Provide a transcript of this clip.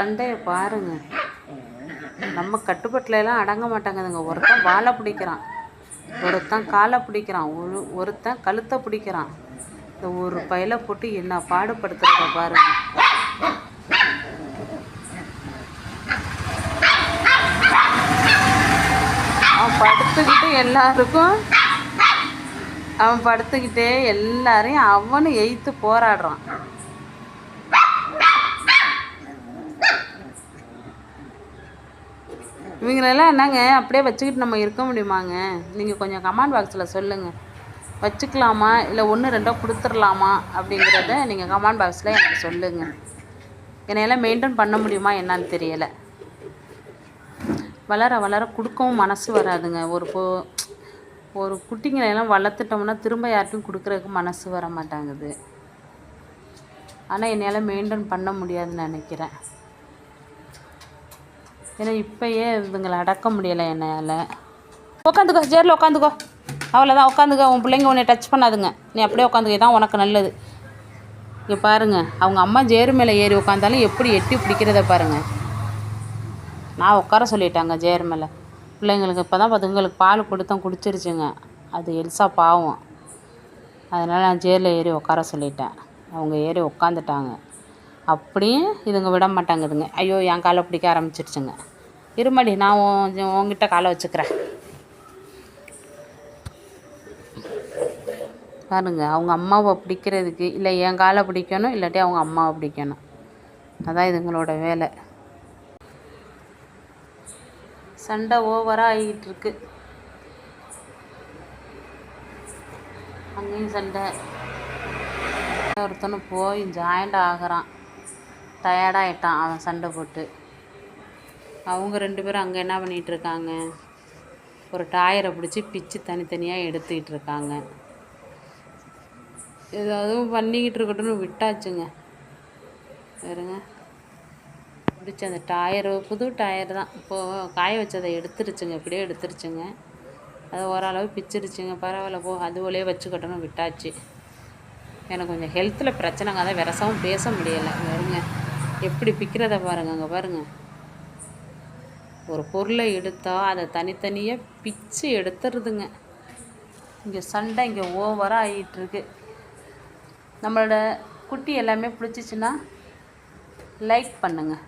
சண்டையை பாருங்க. நம்ம கட்டுப்பட்டுலாம் அடங்க மாட்டாங்கதுங்க. ஒருத்தன் வாழை பிடிக்கிறான், ஒருத்தன் காலை பிடிக்கிறான், ஒருத்தன் கழுத்தை பிடிக்கிறான். இந்த ஒரு பையில போட்டு என்ன பாடுபடுத்துறத பாருங்க. அவன் படுத்துக்கிட்டே எல்லாரையும் அவனு எய்த்து போராடுறான். இவங்களெல்லாம் என்னங்க அப்படியே வச்சுக்கிட்டு நம்ம இருக்க முடியுமாங்க? நீங்கள் கொஞ்சம் கமெண்ட் பாக்ஸில் சொல்லுங்கள். வச்சுக்கலாமா இல்லை 1-2 கொடுத்துடலாமா அப்படிங்கிறத நீங்கள் கமெண்ட் பாக்ஸில் எனக்கு சொல்லுங்கள். என்னையெல்லாம் மெயின்டைன் பண்ண முடியுமா என்னான்னு தெரியலை. வளர வளர கொடுக்கவும் மனசு வராதுங்க. ஒரு குட்டிங்களெல்லாம் வளர்த்துட்டோம்னா திரும்ப யார்ட்டும் கொடுக்குறதுக்கு மனசு வர மாட்டாங்குது. ஆனால் என்னால் மெயின்டைன் பண்ண முடியாதுன்னு நினைக்கிறேன். ஏன்னா இப்போயே இதுங்களை அடக்க முடியலை என்னால். உட்காந்துக்கோ, சேரில் உட்காந்துக்கோ, அவ்வளோதான் உட்காந்துக்கோ. உன் பிள்ளைங்க உன்னை டச் பண்ணாதுங்க, நீ அப்படியே உட்காந்துக்க, தான் உனக்கு நல்லது. இங்கே பாருங்கள், அவங்க அம்மா சேரு மேலே ஏறி உட்காந்தாலும் எப்படி எட்டி பிடிக்கிறத பாருங்கள். நான் உட்கார சொல்லிட்டாங்க சேரு மேலே. பிள்ளைங்களுக்கு இப்போ தான் அதுங்களுக்கு பால் கொடுத்தோம், குடிச்சிருச்சுங்க. அது எல்சா பாவம், அதனால் நான் சேரில் ஏறி உட்கார சொல்லிட்டேன். அவங்க ஏறி உட்காந்துட்டாங்க. அப்படியும் இதுங்க விட மாட்டாங்குதுங்க. ஐயோ, என் காலை பிடிக்க ஆரம்பிச்சிருச்சுங்க. இருமாடி, நான் உங்ககிட்ட காலை வச்சுக்கிறேன். பாருங்க, அவங்க அம்மாவை பிடிக்கிறதுக்கு இல்லை என் காலை பிடிக்கணும், இல்லாட்டி அவங்க அம்மாவை பிடிக்கணும். அதான் இதுங்களோட வேலை. சண்டை ஓவராக ஆகிட்டுருக்கு. அங்கேயும் சண்டை. ஒருத்தனு போய் ஜாயிண்ட் ஆகிறான், டயர்டாகிட்டான் அவன் சண்டை போட்டு. அவங்க 2 பேரும் அங்கே என்ன பண்ணிகிட்ருக்காங்க, ஒரு டயரை பிடிச்சி பிச்சு தனித்தனியாக எடுத்துக்கிட்டு இருக்காங்க. ஏதாவது பண்ணிக்கிட்டு இருக்கட்டும்னு விட்டாச்சுங்க. வேறுங்க பிடிச்சி அந்த டயரு, புது டயர் தான், இப்போது காய வச்சதை எடுத்துருச்சுங்க, இப்படியே எடுத்துருச்சுங்க. அது ஓரளவு பிச்சிருச்சுங்க. பரவாயில்ல போ, அதுவோலே வச்சுக்கட்டும்னு விட்டாச்சு. எனக்கு கொஞ்சம் ஹெல்த்தில் பிரச்சனைங்க, அதை விரசவும் பேச முடியலை. வருங்க எப்படி பிக்கிறத பாருங்க. அங்கே பாருங்கள், ஒரு பொருளை எடுத்தால் அதை தனித்தனியாக பிச்சு எடுத்துருதுங்க. இங்கே சண்டை இங்கே ஓவராக ஆகிட்டுருக்கு. நம்மளோட குட்டி எல்லாமே பிடிச்சிச்சின்னா லைக் பண்ணுங்கள்.